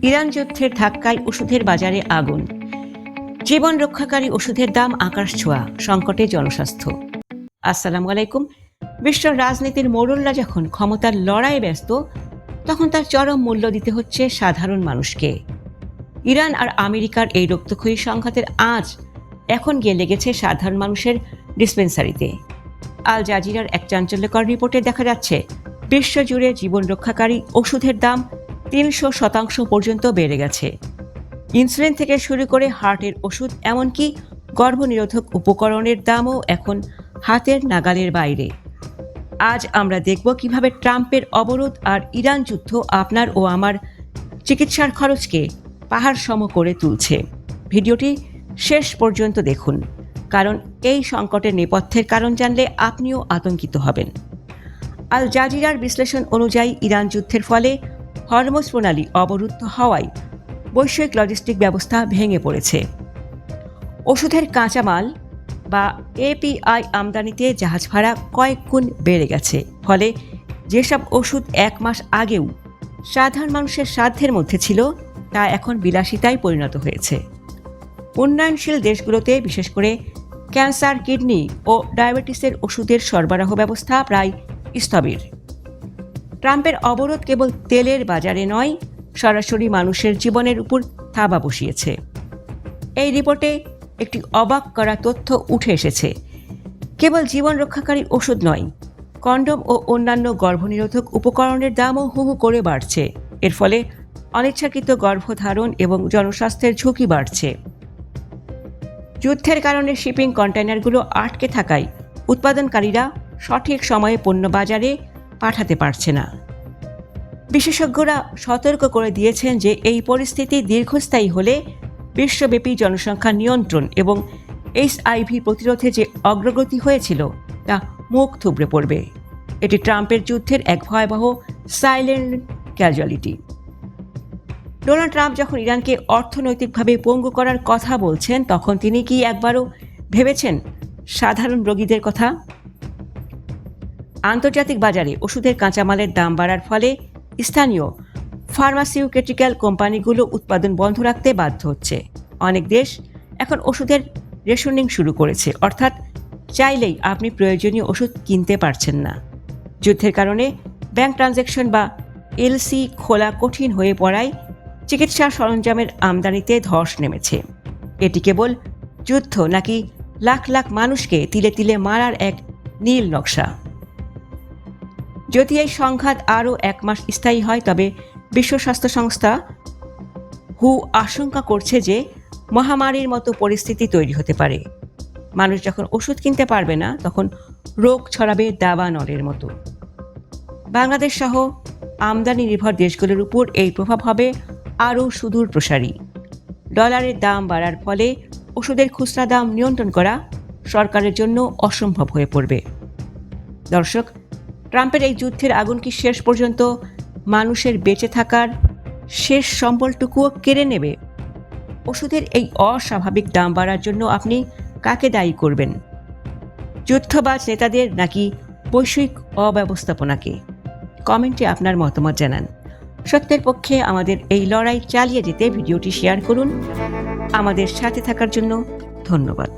Iran যুদ্ধের ধাক্কায় ওষুধের বাজারে আগুন, জীবন রক্ষাকারী ওষুধের দাম আকাশ ছোঁয়া, সংকটে জনস্বাস্থ্য। আসসালামু আলাইকুম। বিশ্ব রাজনীতির মোড়লরা যখন ক্ষমতার লড়াইয়ে ব্যস্ত, তখন তার চরম মূল্য দিতে হচ্ছে সাধারণ মানুষকে। ইরান আর আমেরিকার এই রক্তক্ষয়ী সংঘাতের আঁচ এখন গিয়ে লেগেছে সাধারণ মানুষের ডিসপেন্সারিতে। আল জাজিরার এক চাঞ্চল্যকর রিপোর্টে দেখা যাচ্ছে, বিশ্বজুড়ে জীবন রক্ষাকারী ওষুধের দাম 300% পর্যন্ত বেড়ে গেছে। ইনসুলিন থেকে শুরু করে হার্টের ওষুধ, এমনকি গর্ভনিরোধক উপকরণের দামও এখন হাতের নাগালের বাইরে। আজ আমরা দেখব কিভাবে ট্রাম্পের অবরোধ আর ইরান যুদ্ধ আপনার ও আমার চিকিৎসার খরচকে পাহাড় সম করে তুলছে। ভিডিওটি শেষ পর্যন্ত দেখুন, কারণ এই সংকটের নেপথ্যের কারণ জানলে আপনিও আতঙ্কিত হবেন। আল জাজিরার বিশ্লেষণ অনুযায়ী ইরান যুদ্ধের ফলে হরমুজ প্রণালী অবরুদ্ধ হওয়ায় বৈশ্বিক লজিস্টিক ব্যবস্থা ভেঙে পড়েছে। ওষুধের কাঁচামাল বা এপিআই আমদানিতে জাহাজ ভাড়া কয়েক গুণ বেড়ে গেছে। ফলে যেসব ওষুধ 1 মাস আগেও সাধারণ মানুষের সাধ্যের মধ্যে ছিল, তা এখন বিলাসিতায় পরিণত হয়েছে। উন্নয়নশীল দেশগুলোতে বিশেষ করে ক্যান্সার, কিডনি ও ডায়াবেটিসের ওষুধের সরবরাহ ব্যবস্থা প্রায় স্থবির। ট্রাম্পের অবরোধ কেবল তেলের বাজারে নয়, সরাসরি মানুষের জীবনের উপর থাবা বসিয়েছে। এই রিপোর্টে একটি অবাক করা তথ্য উঠে এসেছে। কেবল জীবন রক্ষাকারী ওষুধ নয়, কন্ডোম ও অন্যান্য গর্ভনিরোধক উপকরণের দামও হু হু করে বাড়ছে। এর ফলে অনিচ্ছাকৃত গর্ভধারণ এবং জনস্বাস্থ্যের ঝুঁকি বাড়ছে। যুদ্ধের কারণে শিপিং কন্টেইনারগুলো আটকে থাকায় উৎপাদনকারীরা সঠিক সময়ে পণ্য বাজারে পাঠাতে পারছে না। বিশেষজ্ঞরা সতর্ক করে দিয়েছেন যে এই পরিস্থিতি দীর্ঘস্থায়ী হলে বিশ্বব্যাপী জনসংখ্যা নিয়ন্ত্রণ এবং এইচআইভি প্রতিরোধে যে অগ্রগতি হয়েছিল তা মুখ থুবড়ে পড়বে। এটি ট্রাম্পের যুদ্ধের এক ভয়াবহ সাইলেন্ট ক্যাজুয়ালিটি। ডোনাল্ড ট্রাম্প যখন ইরানকে অর্থনৈতিকভাবে পঙ্গু করার কথা বলছেন, তখন তিনি কি একবারও ভেবেছেন সাধারণ রোগীদের কথা? আন্তর্জাতিক বাজারে ওষুধের কাঁচামালের দাম বাড়ার ফলে স্থানীয় ফার্মাসিউটিক্যাল কোম্পানিগুলো উৎপাদন বন্ধ রাখতে বাধ্য হচ্ছে। অনেক দেশ এখন ওষুধের রেশনিং শুরু করেছে, অর্থাৎ চাইলেই আপনি প্রয়োজনীয় ওষুধ কিনতে পারছেন না। যুদ্ধের কারণে ব্যাংক ট্রানজ্যাকশন বা এলসি খোলা কঠিন হয়ে পড়ায় চিকিৎসা সরঞ্জামের আমদানিতে ধস নেমেছে। এটি কেবল যুদ্ধ নাকি লাখ লাখ মানুষকে তিলে তিলে মারার এক নীল নকশা? যদি এই সংঘাত আরও 1 মাস স্থায়ী হয়, তবে বিশ্ব স্বাস্থ্য সংস্থা হু আশঙ্কা করছে যে মহামারীর মতো পরিস্থিতি তৈরি হতে পারে। মানুষ যখন ওষুধ কিনতে পারবে না, তখন রোগ ছড়াবে দাবানলের মতো। বাংলাদেশ সহ আমদানি নির্ভর দেশগুলোর উপর এই প্রভাব হবে আরও সুদূর প্রসারী। ডলারের দাম বাড়ার ফলে ওষুধের খুচরা দাম নিয়ন্ত্রণ করা সরকারের জন্য অসম্ভব হয়ে পড়বে। দর্শক, ট্রাম্পের এই যুদ্ধের আগুন কি শেষ পর্যন্ত মানুষের বেঁচে থাকার শেষ সম্বলটুকুও কেড়ে নেবে? ওষুধের এই অস্বাভাবিক দাম বাড়ার জন্য আপনি কাকে দায়ী করবেন? যুদ্ধবাজ নেতাদের নাকি বৈশ্বিক অব্যবস্থাপনাকে? কমেন্টে আপনার মতামত জানান। সত্যের পক্ষে আমাদের এই লড়াই চালিয়ে যেতে ভিডিওটি শেয়ার করুন। আমাদের সাথে থাকার জন্য ধন্যবাদ।